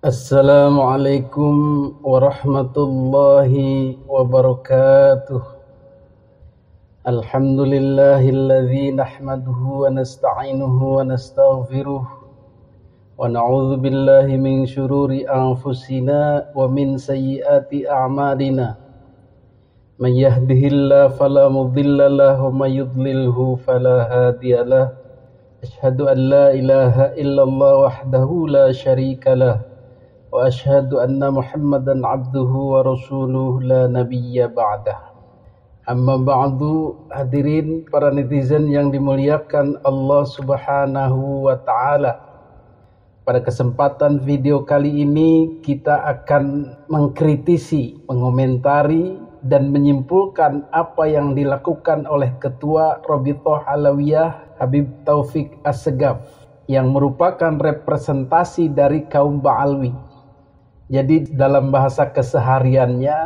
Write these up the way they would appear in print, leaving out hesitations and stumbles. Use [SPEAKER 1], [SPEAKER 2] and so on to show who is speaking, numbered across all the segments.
[SPEAKER 1] Assalamualaikum warahmatullahi wabarakatuh. Alhamdulillahilladzi nahmaduhu wa nasta'inuhu wa nastaghfiruh wa na'udzu billahi min syururi anfusina wa min sayyiati a'malina. Man yahdihillahu fala mudilla lahu wa may yudlilhu fala hadiyalah. Asyhadu an la ilaha illallah wahdahu la syarika lah. Wa asyhadu anna Muhammadan abduhu wa rasuluh la nabiyya ba'dah. Amma ba'du, hadirin para netizen yang dimuliakan Allah Subhanahu wa taala. Pada kesempatan video kali ini kita akan mengkritisi, mengomentari dan menyimpulkan apa yang dilakukan oleh Ketua Rabithah Alawiyah Habib Taufik Assegaf yang merupakan representasi dari kaum Ba'alwi. Jadi dalam bahasa kesehariannya,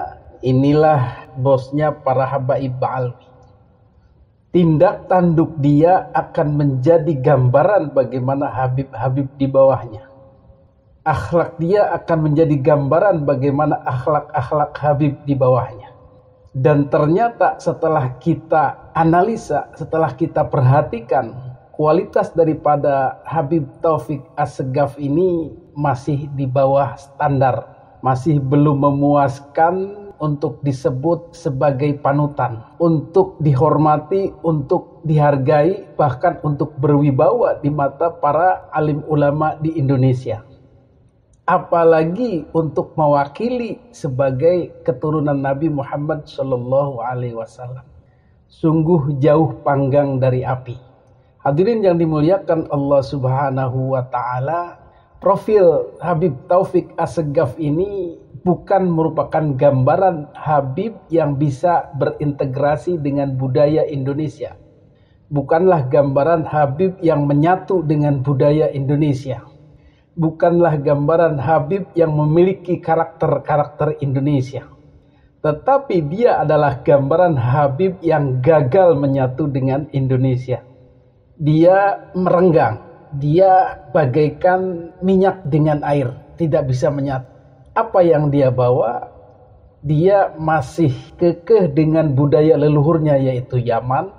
[SPEAKER 1] inilah bosnya para habaib Ba'alwi. Tindak tanduk dia akan menjadi gambaran bagaimana Habib-Habib di bawahnya. Akhlak dia akan menjadi gambaran bagaimana akhlak-akhlak Habib di bawahnya. Dan ternyata setelah kita analisa, setelah kita perhatikan, kualitas daripada Habib Taufik Assegaf ini masih di bawah standar, masih belum memuaskan untuk disebut sebagai panutan, untuk dihormati, untuk dihargai, bahkan untuk berwibawa di mata para alim ulama di Indonesia. Apalagi untuk mewakili sebagai keturunan Nabi Muhammad SAW. Sungguh jauh panggang dari api. Hadirin yang dimuliakan Allah Subhanahu wa taala, profil Habib Taufik Assegaf ini bukan merupakan gambaran Habib yang bisa berintegrasi dengan budaya Indonesia. Bukanlah gambaran Habib yang menyatu dengan budaya Indonesia. Bukanlah gambaran Habib yang memiliki karakter-karakter Indonesia. Tetapi dia adalah gambaran Habib yang gagal menyatu dengan Indonesia. Dia merenggang, dia bagaikan minyak dengan air, tidak bisa menyatu. Apa yang dia bawa? Dia masih kekeh dengan budaya leluhurnya yaitu Yaman,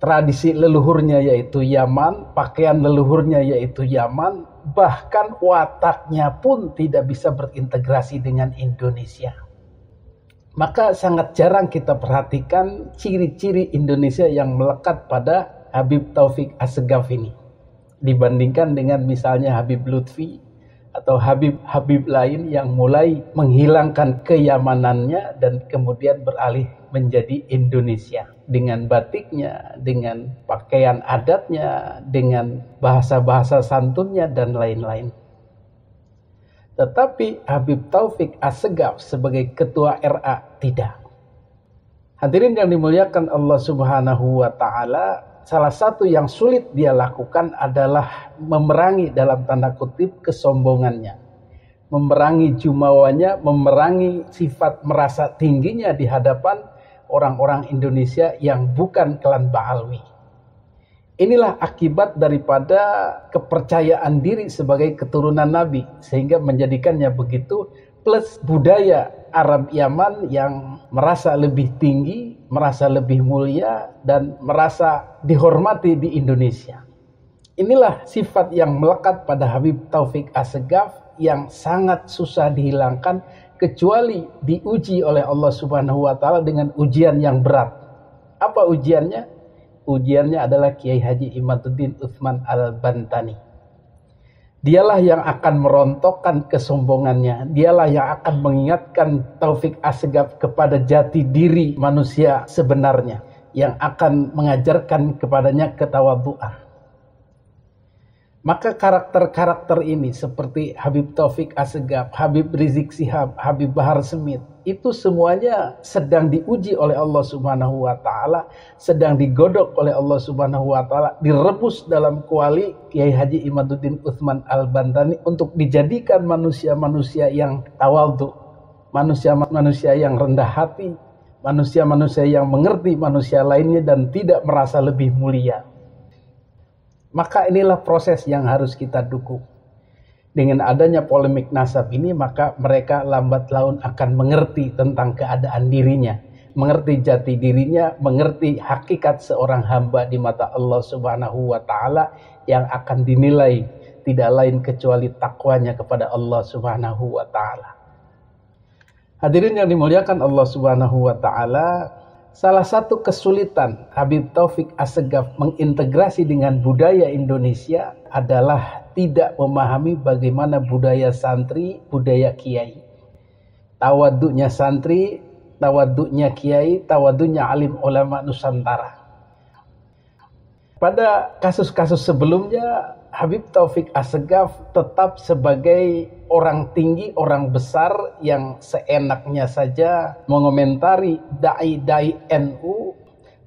[SPEAKER 1] tradisi leluhurnya yaitu Yaman, pakaian leluhurnya yaitu Yaman, bahkan wataknya pun tidak bisa berintegrasi dengan Indonesia. Maka sangat jarang kita perhatikan ciri-ciri Indonesia yang melekat pada Habib Taufik Assegaf ini dibandingkan dengan misalnya Habib Lutfi atau Habib-Habib lain yang mulai menghilangkan keyamanannya dan kemudian beralih menjadi Indonesia dengan batiknya, dengan pakaian adatnya, dengan bahasa-bahasa santunnya dan lain-lain. Tetapi Habib Taufik Assegaf sebagai ketua RA tidak. Hadirin yang dimuliakan Allah Subhanahu wa taala, salah satu yang sulit dia lakukan adalah memerangi dalam tanda kutip kesombongannya. Memerangi jumawanya, memerangi sifat merasa tingginya di hadapan orang-orang Indonesia yang bukan klan Ba'alwi. Inilah akibat daripada kepercayaan diri sebagai keturunan Nabi, sehingga menjadikannya begitu, plus budaya Arab Yaman yang merasa lebih tinggi, merasa lebih mulia, dan merasa dihormati di Indonesia. Inilah sifat yang melekat pada Habib Taufik Assegaf yang sangat susah dihilangkan kecuali diuji oleh Allah Subhanahu wa taala dengan ujian yang berat. Apa ujiannya? Ujiannya adalah Kiai Haji Imaduddin Utsman Al-Bantani. Dialah yang akan merontokkan kesombongannya. Dialah yang akan mengingatkan Taufik Assegaf kepada jati diri manusia sebenarnya, yang akan mengajarkan kepadanya ketawadhuan. Maka karakter-karakter ini seperti Habib Taufik Assegaf, Habib Rizik Syihab, Habib Bahar Smith, itu semuanya sedang diuji oleh Allah Subhanahu wa taala, sedang digodok oleh Allah Subhanahu wa taala, direbus dalam kuali Kiai Haji Imaduddin Utsman Al-Bantani untuk dijadikan manusia-manusia yang tawadhu, manusia-manusia yang rendah hati, manusia-manusia yang mengerti manusia lainnya dan tidak merasa lebih mulia. Maka inilah proses yang harus kita dukung. Dengan adanya polemik nasab ini, maka mereka lambat laun akan mengerti tentang keadaan dirinya, mengerti jati dirinya, mengerti hakikat seorang hamba di mata Allah Subhanahu wa taala yang akan dinilai tidak lain kecuali takwanya kepada Allah Subhanahu wa taala. Hadirin yang dimuliakan Allah Subhanahu wa taala, salah satu kesulitan Habib Taufik Assegaf mengintegrasi dengan budaya Indonesia adalah tidak memahami bagaimana budaya santri, budaya kiai. Tawaduknya santri, tawaduknya kiai, tawaduknya alim ulama Nusantara. Pada kasus-kasus sebelumnya, Habib Taufik Assegaf tetap sebagai orang tinggi, orang besar yang seenaknya saja mengomentari dai-dai NU,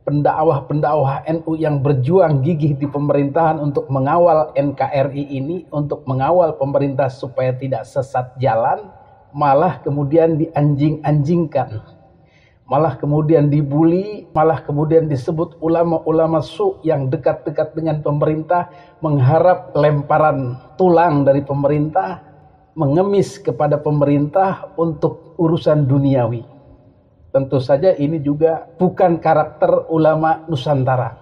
[SPEAKER 1] pendakwah-pendakwah NU yang berjuang gigih di pemerintahan untuk mengawal NKRI ini, untuk mengawal pemerintah supaya tidak sesat jalan, malah kemudian dianjing-anjingkan, malah kemudian dibully, malah kemudian disebut ulama-ulama su yang dekat-dekat dengan pemerintah, mengharap lemparan tulang dari pemerintah, mengemis kepada pemerintah untuk urusan duniawi. Tentu saja ini juga bukan karakter ulama Nusantara,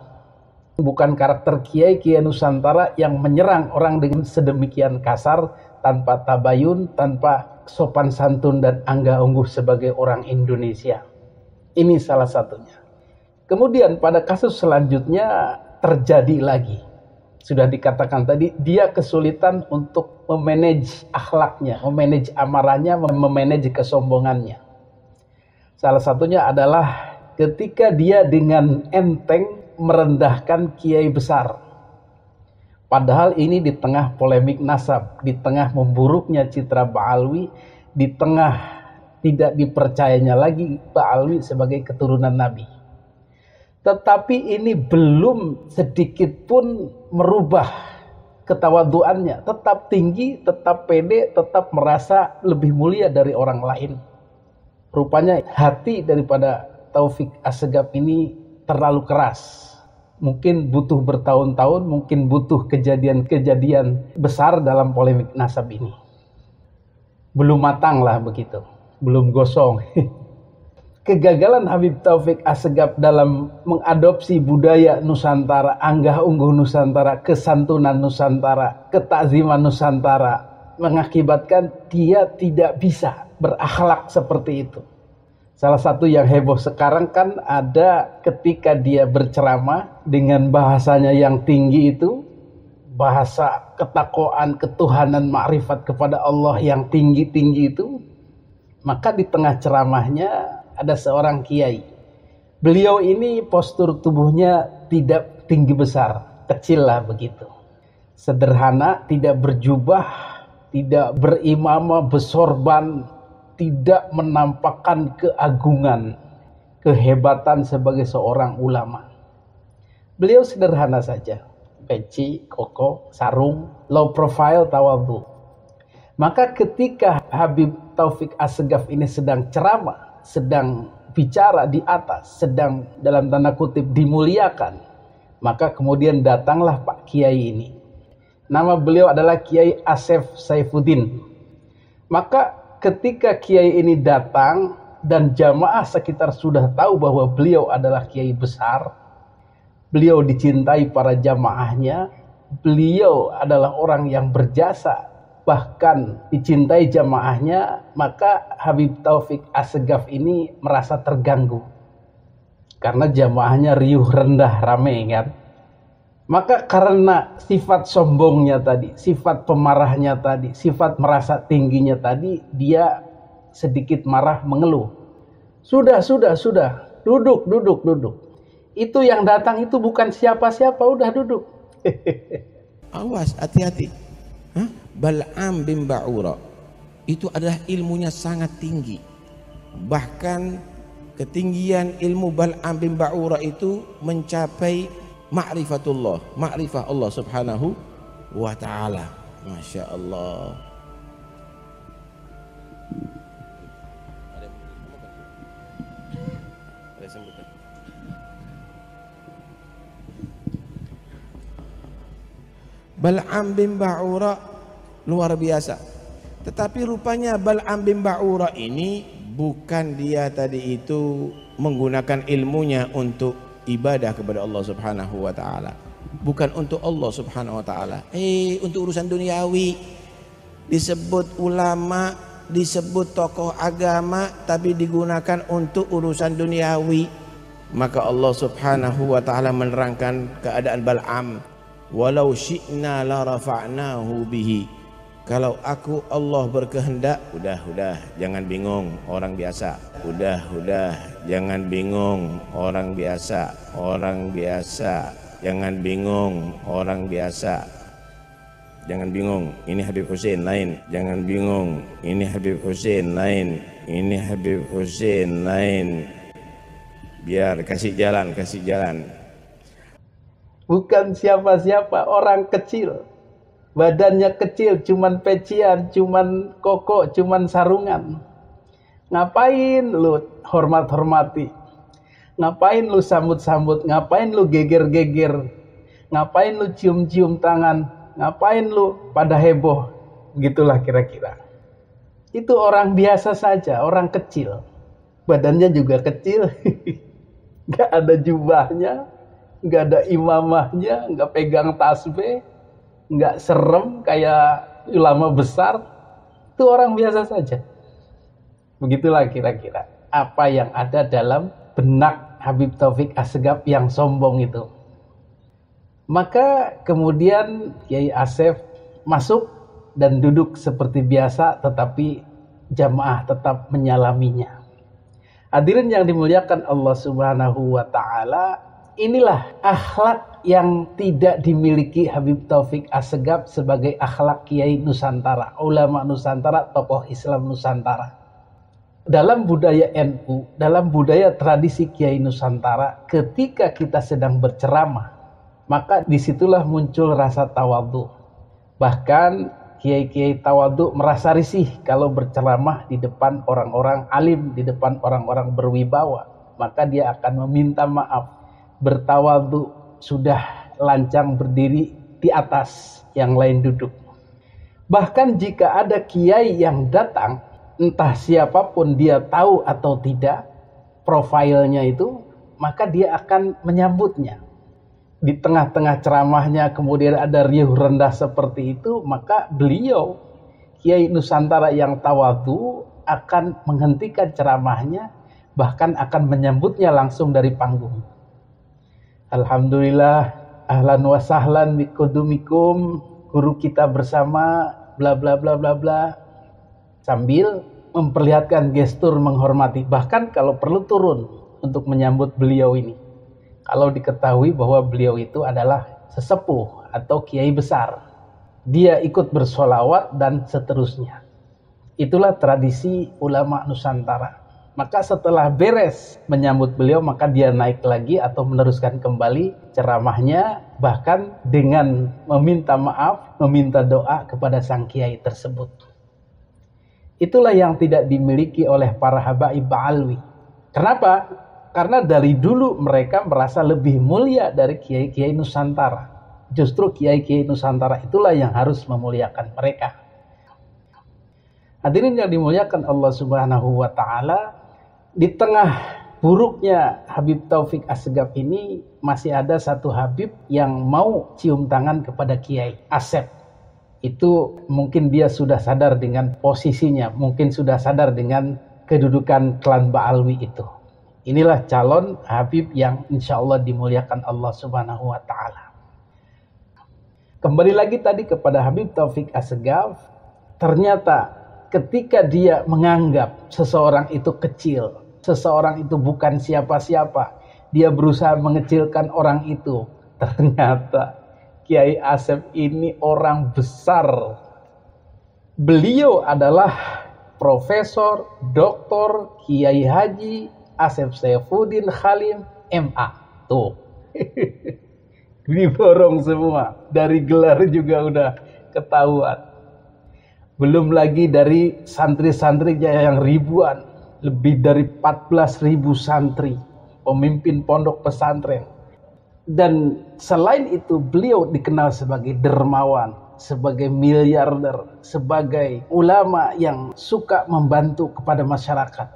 [SPEAKER 1] bukan karakter kiai-kiai Nusantara yang menyerang orang dengan sedemikian kasar, tanpa tabayun, tanpa sopan santun dan angga ungguh sebagai orang Indonesia. Ini salah satunya. Kemudian pada kasus selanjutnya terjadi lagi. Sudah dikatakan tadi, dia kesulitan untuk memanage akhlaknya, memanage amarahnya, memanage kesombongannya. Salah satunya adalah ketika dia dengan enteng merendahkan kiai besar. Padahal ini di tengah polemik nasab, di tengah memburuknya citra Ba'alwi, di tengah tidak dipercayanya lagi Ba'alwi sebagai keturunan Nabi. Tetapi ini belum sedikit pun merubah ketawaduannya. Tetap tinggi, tetap pede, tetap merasa lebih mulia dari orang lain. Rupanya hati daripada Taufik Assegaf ini terlalu keras. Mungkin butuh bertahun-tahun, mungkin butuh kejadian-kejadian besar dalam polemik nasab ini. Belum matang lah begitu. Belum gosong. Kegagalan Habib Taufik Assegaf dalam mengadopsi budaya Nusantara, anggah ungguh Nusantara, kesantunan Nusantara, ketakziman Nusantara, mengakibatkan dia tidak bisa berakhlak seperti itu. Salah satu yang heboh sekarang kan ada ketika dia berceramah dengan bahasanya yang tinggi itu, bahasa ketakwaan, ketuhanan, ma'rifat kepada Allah yang tinggi-tinggi itu. Maka di tengah ceramahnya ada seorang kiai. Beliau ini postur tubuhnya tidak tinggi besar, kecil lah begitu. Sederhana, tidak berjubah, tidak berimamah, bersorban, tidak menampakkan keagungan, kehebatan sebagai seorang ulama. Beliau sederhana saja, peci, koko, sarung, low profile, tawadhu. Maka ketika Habib Taufik Assegaf ini sedang ceramah, sedang bicara di atas, sedang dalam tanda kutip dimuliakan, maka kemudian datanglah Pak Kiai ini. Nama beliau adalah Kiai Asef Saifuddin. Maka ketika Kiai ini datang dan jamaah sekitar sudah tahu bahwa beliau adalah Kiai besar, beliau dicintai para jamaahnya, beliau adalah orang yang berjasa, bahkan dicintai jamaahnya, maka Habib Taufik Assegaf ini merasa terganggu. Karena jamaahnya riuh, rendah, rame kan. Maka karena sifat sombongnya tadi, sifat pemarahnya tadi, sifat merasa tingginya tadi, dia sedikit marah mengeluh. Sudah, duduk. Itu yang datang itu bukan siapa-siapa, udah duduk.
[SPEAKER 2] Awas, hati-hati. Bal'am bin Ba'ura itu adalah ilmunya sangat tinggi. Bahkan ketinggian ilmu Bal'am bin Ba'ura itu mencapai ma'rifatullah, ma'rifah Allah subhanahu wa ta'ala. Masya Allah. Bal'am bin Ba'ura luar biasa. Tetapi rupanya Bal'am bin Ba'ura ini bukan dia tadi itu menggunakan ilmunya untuk ibadah kepada Allah Subhanahu wa taala. Bukan untuk Allah Subhanahu wa taala. Untuk urusan duniawi. Disebut ulama, disebut tokoh agama, tapi digunakan untuk urusan duniawi. Maka Allah Subhanahu wa taala menerangkan keadaan Bal'am, walau syi'na la rafa'nahu bihi. Kalau aku Allah berkehendak, udah jangan bingung orang biasa. Udah jangan bingung orang biasa. Jangan bingung orang biasa. Jangan bingung, ini Habib Hussein lain. Jangan bingung, ini Habib Hussein lain. Ini Habib Hussein lain. Biar kasih jalan.
[SPEAKER 1] Bukan siapa-siapa, orang kecil. Badannya kecil, cuman pecian, cuman koko, cuman sarungan. Ngapain lu hormat-hormati? Ngapain lu sambut-sambut? Ngapain lu geger-geger? Ngapain lu cium-cium tangan? Ngapain lu pada heboh? Gitulah kira-kira. Itu orang biasa saja, orang kecil. Badannya juga kecil. Gak ada jubahnya, gak ada imamahnya, gak pegang tasbih, gak serem kayak ulama besar. Itu orang biasa saja. Begitulah kira-kira apa yang ada dalam benak Habib Taufik Assegaf yang sombong itu. Maka kemudian Kiai Asef masuk dan duduk seperti biasa, tetapi jamaah tetap menyalaminya. Hadirin yang dimuliakan Allah Subhanahu wa taala, inilah akhlak yang tidak dimiliki Habib Taufik Assegaf sebagai akhlak Kiai Nusantara, ulama Nusantara, tokoh Islam Nusantara. Dalam budaya NU, dalam budaya tradisi Kiai Nusantara, ketika kita sedang berceramah, maka disitulah muncul rasa tawadhu. Bahkan kiai-kiai tawadhu merasa risih kalau berceramah di depan orang-orang alim, di depan orang-orang berwibawa. Maka dia akan meminta maaf, bertawadhu, sudah lancang berdiri di atas, yang lain duduk. Bahkan jika ada kiai yang datang, entah siapapun dia tahu atau tidak profilnya itu, maka dia akan menyambutnya. Di tengah-tengah ceramahnya kemudian ada riuh rendah seperti itu, maka beliau Kiai Nusantara yang tawadhu akan menghentikan ceramahnya, bahkan akan menyambutnya langsung dari panggung. Alhamdulillah, ahlan wa sahlan bikudumikum, guru kita bersama, bla bla bla bla bla, sambil memperlihatkan gestur menghormati, bahkan kalau perlu turun untuk menyambut beliau ini. Kalau diketahui bahwa beliau itu adalah sesepuh atau kiai besar, dia ikut bersolawat dan seterusnya. Itulah tradisi ulama Nusantara. Maka setelah beres menyambut beliau, maka dia naik lagi atau meneruskan kembali ceramahnya, bahkan dengan meminta maaf, meminta doa kepada sang kiai tersebut. Itulah yang tidak dimiliki oleh para habaib alwi. Kenapa? Karena dari dulu mereka merasa lebih mulia dari kiai-kiai Nusantara. Justru kiai-kiai Nusantara itulah yang harus memuliakan mereka. Hadirin yang dimuliakan Allah Subhanahu wa taala, di tengah buruknya Habib Taufik Assegaf ini masih ada satu Habib yang mau cium tangan kepada Kiai Asep. Itu mungkin dia sudah sadar dengan posisinya, mungkin sudah sadar dengan kedudukan klan Ba'alwi itu. Inilah calon Habib yang insya Allah dimuliakan Allah Subhanahu wa ta'ala. Kembali lagi tadi kepada Habib Taufik Assegaf. Ternyata ketika dia menganggap seseorang itu kecil, seseorang itu bukan siapa-siapa, dia berusaha mengecilkan orang itu. Ternyata Kiai Asep ini orang besar. Beliau adalah Profesor Dr. Kiai Haji Asep Saifuddin Khalim MA. Tuh. Diborong semua. Dari gelar juga udah ketahuan. Belum lagi dari santri-santrinya yang ribuan. Lebih dari 14.000 santri. Pemimpin pondok pesantren. Dan selain itu beliau dikenal sebagai dermawan. sebagai miliarder, sebagai ulama yang suka membantu kepada masyarakat,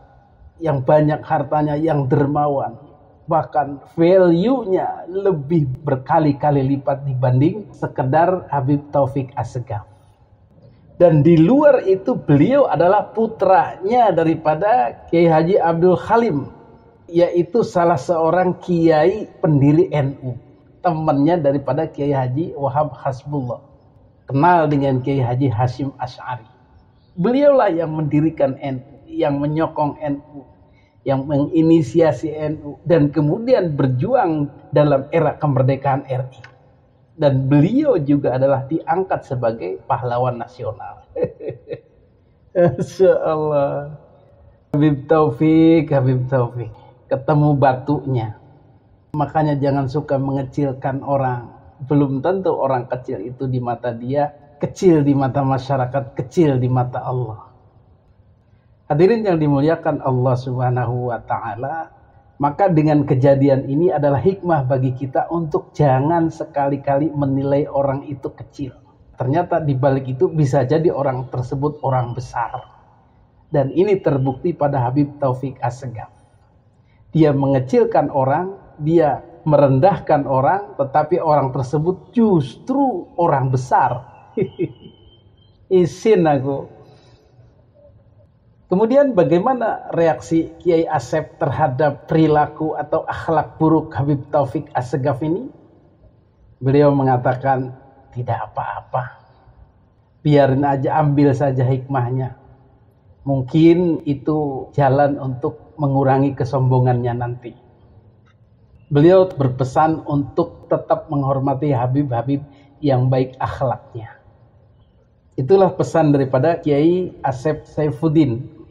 [SPEAKER 1] yang banyak hartanya, yang dermawan, bahkan value-nya lebih berkali-kali lipat dibanding sekedar Habib Taufik Assegaf. Dan di luar itu beliau adalah putranya daripada Kiai Haji Abdul Halim, yaitu salah seorang kiai pendiri NU, temannya daripada Kiai Haji Wahab Hasbullah, kenal dengan Kiai Haji Hashim Asy'ari. Beliaulah yang mendirikan NU, yang menyokong NU, yang menginisiasi NU, dan kemudian berjuang dalam era kemerdekaan RI. Dan beliau juga adalah diangkat sebagai pahlawan nasional. Masya Allah. Habib Taufik, ketemu batunya. Makanya jangan suka mengecilkan orang. Belum tentu orang kecil itu di mata dia kecil, di mata masyarakat kecil, di mata Allah. Hadirin yang dimuliakan Allah Subhanahu wa Ta'ala, maka dengan kejadian ini adalah hikmah bagi kita untuk jangan sekali-kali menilai orang itu kecil. Ternyata di balik itu bisa jadi orang tersebut orang besar. Dan ini terbukti pada Habib Taufik Assegaf. Dia mengecilkan orang, dia merendahkan orang, tetapi orang tersebut justru orang besar. Isin aku. Kemudian bagaimana reaksi Kiai Asep terhadap perilaku atau akhlak buruk Habib Taufik Assegaf ini? Beliau mengatakan, tidak apa-apa. Biarin aja, ambil saja hikmahnya. Mungkin itu jalan untuk mengurangi kesombongannya nanti. Beliau berpesan untuk tetap menghormati Habib-Habib yang baik akhlaknya. Itulah pesan daripada Kiai Asep Saifuddin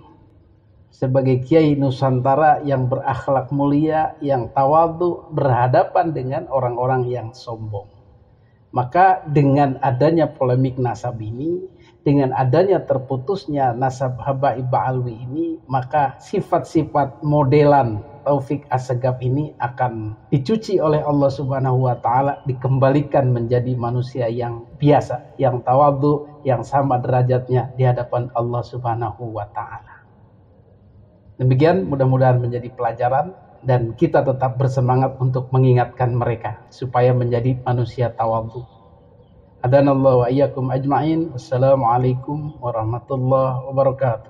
[SPEAKER 1] sebagai Kiai Nusantara yang berakhlak mulia, yang tawadhu, berhadapan dengan orang-orang yang sombong. Maka dengan adanya polemik nasab ini, dengan adanya terputusnya nasab Habaib Ba'alwi ini, maka sifat-sifat modelan Taufik Assegaf ini akan dicuci oleh Allah Subhanahu wa Ta'ala, dikembalikan menjadi manusia yang biasa, yang tawadhu, yang sama derajatnya di hadapan Allah Subhanahu wa Ta'ala. Demikian, mudah-mudahan menjadi pelajaran dan kita tetap bersemangat untuk mengingatkan mereka supaya menjadi manusia tawadhu. Hadanallahu wa iyyakum ajma'in. Wassalamualaikum warahmatullahi wabarakatuh.